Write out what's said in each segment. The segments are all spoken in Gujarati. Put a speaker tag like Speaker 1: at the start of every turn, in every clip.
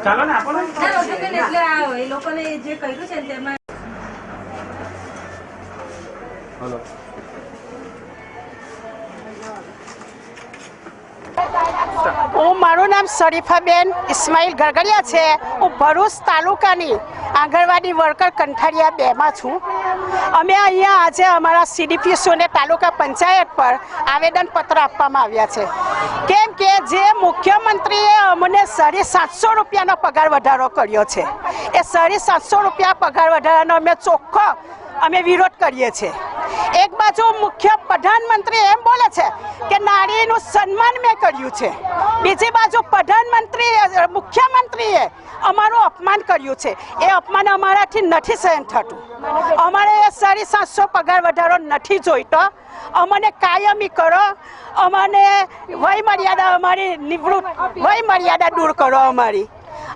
Speaker 1: ચાલો ને આપો ને
Speaker 2: એટલે એ લોકોને જે કર્યું છે તેમાં
Speaker 3: મારું નામ શરીફાબેન ઇસ્માઇલ ગરગડિયા છે। હું ભરૂચ તાલુકાની આંગણવાડી વર્કર કંઠારિયા 2 માં છું। અમે અહીંયા આજે અમારા CDPSO ને તાલુકા પંચાયત પર આવેદનપત્ર આપવામાં આવ્યા છે, કેમ કે જે મુખ્યમંત્રીએ અમને 750 રૂપિયાનો પગાર વધારો કર્યો છે, એ 750 રૂપિયા પગાર વધારાનો અમે ચોખ્ખો વિરોધ કરીએ છીએ। એક બાજુ મુખ્ય પ્રધાનમંત્રી એમ બોલે છે કે નારીનું સન્માન મેં કર્યું છે, બીજી બાજુ મુખ્યમંત્રીએ અમારું અપમાન કર્યું છે। એ અપમાન અમારાથી નથી સહન થતું। અમારે એ 750 પગાર વધારો નથી જોઈતો। અમને કાયમી કરો, અમને વય મર્યાદા અમારી નિવૃત્ત વય મર્યાદા દૂર કરો અમારી।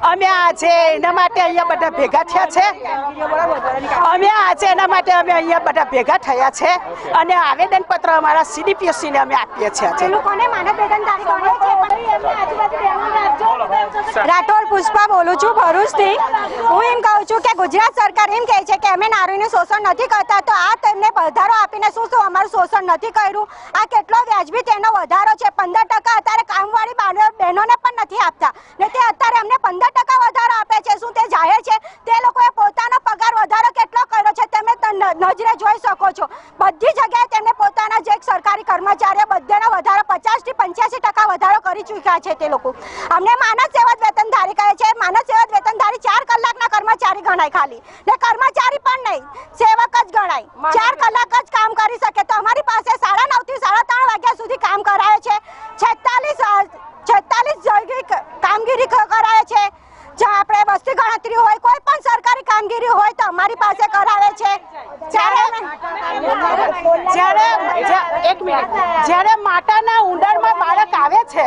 Speaker 3: અમે આજે એના માટે અહીંયા બધા ભેગા થયા છે। અહીંયા બધા ભેગા થયા છે અને આવેદનપત્ર અમારા CDPSO ને અમે આપીએ છીએ।
Speaker 4: રાઠોડ પુષ્પા બોલું છું ભરૂચથી। હું એમ કહું છું કે ગુજરાત સરકાર એમ કહે છે કે અમે નારીનું શોષણ નથી કરતા, તો આ તેમને વધારો આપીને શું અમારું શોષણ નથી કર્યું? આ કેટલો વ્યાજબી તેનો વધારો છે। 15% અત્યારે કામવાળી બહેનોને પણ નથી આપતા ને તે અત્યારે અમને 15% વધારો આપે છે। શું તે જાહેર છે? તે લોકોએ પોતાનો પગાર વધારો કેટલો કર્યો છે તમે નજરે જોઈ શકો છો। બધી જગ્યાએ તેમને પોતાના જે સરકારી કર્મચારીઓ બધાનો વધારો 50 થી 85% વધારો કરી ચૂક્યા છે તે લોકો। અમને માનવ સેવા વેતનધારી કહે છે। માનવ સેવા વેતનધારી 4 કલાકના કર્મચારી ગણાય ખાલી, ને કર્મચારી પણ નહીં, સેવક જ ગણાય। 4 કલાક જ કામ કરી શકે, તો અમારી પાસે 9:30 થી 3:30 વાગ્યા સુધી કામ કરાવે છે। 46 જગ્યાએ કામગીરી કરાવે છે। જ્યાં આપણે વસ્તી ગણતરી હોય, કોઈ પણ સરકારી કામગીરી હોય તો અમારી પાસે કરાવે છે। જ્યારે માતાના ઉંદરમાં બાળક આવે છે,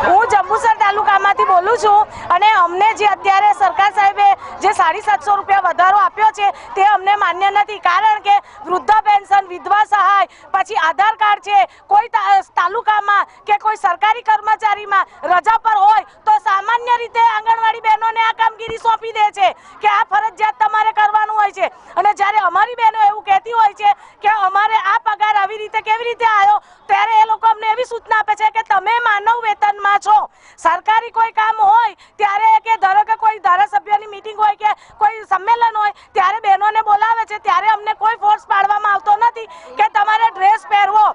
Speaker 2: હું જંબુસર તાલુકામાંથી બોલું છું અને અમને જે અત્યારે સરકાર સાહેબે જે 750 રૂપિયા વધારો આપ્યો છે તે અમને માન્ય નથી। કારણ કે વૃદ્ધા પેન્શન, વિધવા સહાય, પછી આધાર કાર્ડ છે, કોઈ તાલુકામાં કે કોઈ સરકારી કર્મચારીમાં રજા પર હોય તો સામાન્ય રીતે આંગણવાડી બહેનોને આ કામગીરી સોંપી દે છે કે આ ફરજિયાત તમારે કરવાનું હોય છે। અને જ્યારે અમારી બહેનો એવું કહેતી હોય છે કે અમારે આ પગાર આવી રીતે કેવી રીતે આવ્યો, ત્યારે એ લોકો અમને એવી સૂચના આપે છે કે તમે માનવ વેતનમાં છો। સરકારી કોઈ કામ હોય ત્યારે કે ધારો કે કોઈ ધારાસભ્યની મીટિંગ હોય કે કોઈ સંમેલન હોય ત્યારે બહેનોને બોલાવે છે, ત્યારે અમને કોઈ ફોર્સ પાડવામાં આવતો નથી કે તમારે ડ્રેસ પહેરવો।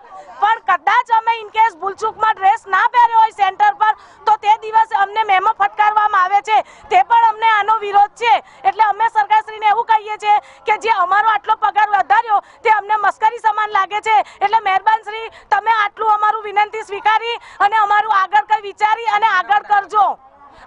Speaker 2: પણ કદાચ અમે ઇનકેસ ભૂલચૂકમાં ડ્રેસ ના પહેર્યો હોય સેન્ટર પર તો તે દિવસે અમને મેમો ફટકારવામાં આવે છે। તે પણ અમને આનો વિરોધ છે। એટલે અમે સરકારશ્રીને એવું કહીએ છીએ કે જે અમારો આટલો પગાર વધાર્યો તે અમને મસ્કરી સમાન લાગે છે। એટલે મહેરબાન શ્રી, તમે આટલું અમારું વિનંતી સ્વીકારી અને અમારું આગળ કંઈ વિચારી અને આગળ કરજો।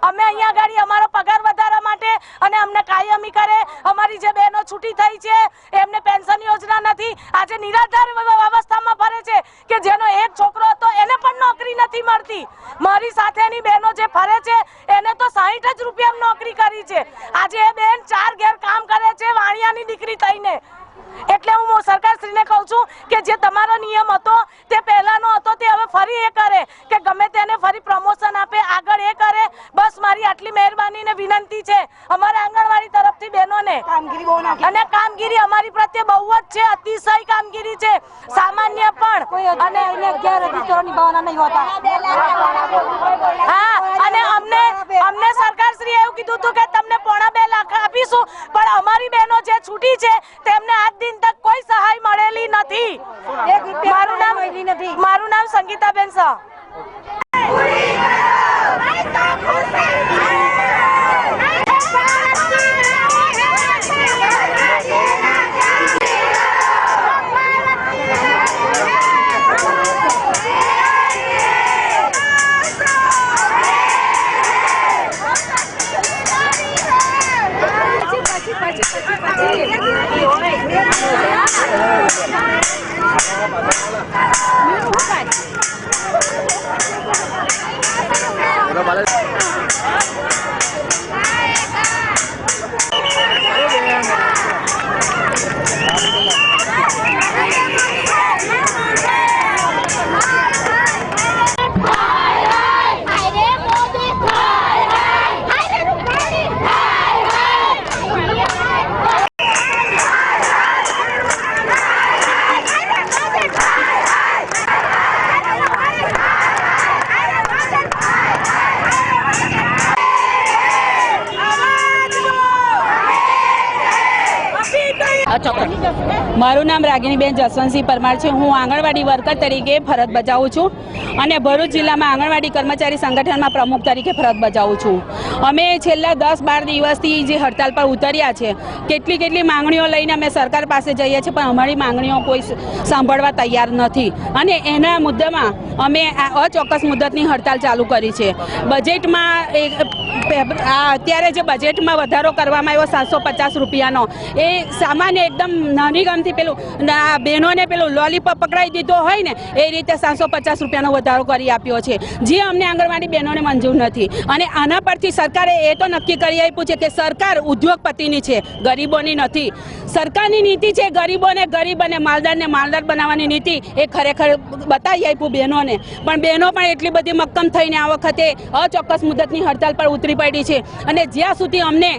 Speaker 2: અમે અહીંયા આગળ અમારો પગાર વધારવા માટે અને અમને કાયમી કરે। અમારી જે બહેનો છૂટી થઈ છે એમને પેન્શન યોજના નથી, આજે નિરાધાર અવસ્થામાં ફરે છે કે જેનો એક છોકરો હતો એને પણ નોકરી નથી મળતી। મારી સાથેની બહેનો જે ફરે છે એને તો 60 જ રૂપિયામાં નોકરી કરી છે। આજે એ બેન 4 ઘેર કામ કરે છે વાણિયાની દીકરી થઈને। એટલે હું સરકારશ્રીને કહું છું કે જે તમારો નિયમ હતો તે પહેલાનો હતો તે હવે ફરી એ કરે કે ગમે તેને ફરી પ્રમોશન આપે, આગળ એ કરે। બસ મારી આટલી મહેરબાની ને વિનંતી છે અમારા આંગણવાડી તરફથી બહેનોને। અને કામગીરી અમારી પ્રત્યે બહુ જ છે, અતિશય કામગીરી છે, સામાન્ય પણ। અને હા, અને અમને સરકારશ્રીએ એવું કીધું હતું કે તમને 2.5 લાખ આપીશું, પણ અમારી બહેનો જે છૂટી છે તેમને આજ દિન તક કોઈ સહાય મળેલી નથી। મારું નામ સંગીતાબેન શાહ।
Speaker 1: મારું નામ રાગિણીબેન જસવંતસિંહ પરમાર છે. હું આંગણવાડી વર્કર તરીકે ફરજ બજાવું છું અને ભરૂચ જિલ્લામાં આંગણવાડી કર્મચારી સંગઠનમાં પ્રમુખ તરીકે ફરજ બજાવું છું. અમે છેલ્લા 10-12 દિવસથી જે હડતાલ પર ઉતર્યા છે, કેટલી માંગણીઓ લઈને અમે સરકાર પાસે જઈએ છીએ, પણ અમારી માંગણીઓ કોઈ સાંભળવા તૈયાર નથી અને એના મુદ્દામાં અમે અચોક્કસ મુદતની હડતાલ ચાલુ કરી છે. બજેટમાં અત્યારે જે બજેટમાં વધારો કરવામાં આવ્યો 750 રૂપિયાનો, એ સામાન્ય એકદમ નાની ગમથી પેલું બહેનોને પેલું લોલીપોપ પકડાઈ દીધો હોય ને એ રીતે 750 રૂપિયાનો વધારો કરી આપ્યો છે, જે અમને આંગણવાડી બહેનોને મંજૂર નથી. અને આના પરથી સરકારે એ તો નક્કી કરી આપ્યું છે કે સરકાર ઉદ્યોગપતિની છે, ગરીબોની નથી. સરકારની નીતિ છે ગરીબોને ગરીબ અને માલદારને માલદાર બનાવવાની નીતિ, એ ખરેખર બતાવી આપ્યું બહેનોને. પણ બહેનો પણ એટલી બધી મક્કમ થઈને આ વખતે અચોક્કસ મુદતની હડતાલ પર ઉતરી પડી છે. અને જ્યાં સુધી અમને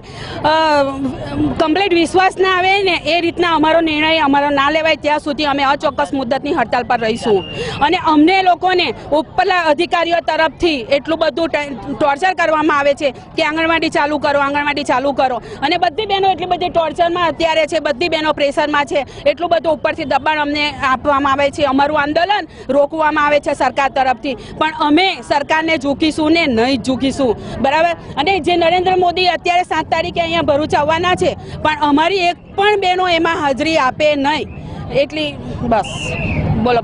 Speaker 1: કમ્પ્લીટ વિશ્વાસ ના આવે ને એ રીતના અમારો નિર્ણય અમારો ના લેવાય ત્યાં સુધી અમે અચોક્કસ મુદતની હડતાલ પર રહીશું. અને અમને લોકોને ઉપરના અધિકારીઓ તરફથી એટલું બધું ટોર્ચર કરવામાં આવે છે કે આંગણવાડી ચાલુ કરો, આંગણવાડી ચાલુ કરો. અને બધી બહેનો એટલી બધી ટોર્ચરમાં અત્યારે છે, બધી બહેનો પ્રેશરમાં છે, એટલું બધું ઉપરથી દબાણ અમને આપવામાં આવે છે. અમારું આંદોલન રોકવામાં આવે છે સરકાર તરફથી, પણ અમે સરકારને ઝૂકીશું ને નહીં ઝૂકીશું, બરાબર. અને જે નરેન્દ્ર મોદી અત્યારે 7 તારીખે અહીંયા ભરૂચ આવવાના છે, પણ અમારી એક પણ બહેનો એમાં હાજરી આપે નહીં. એટલી બસ. બોલો.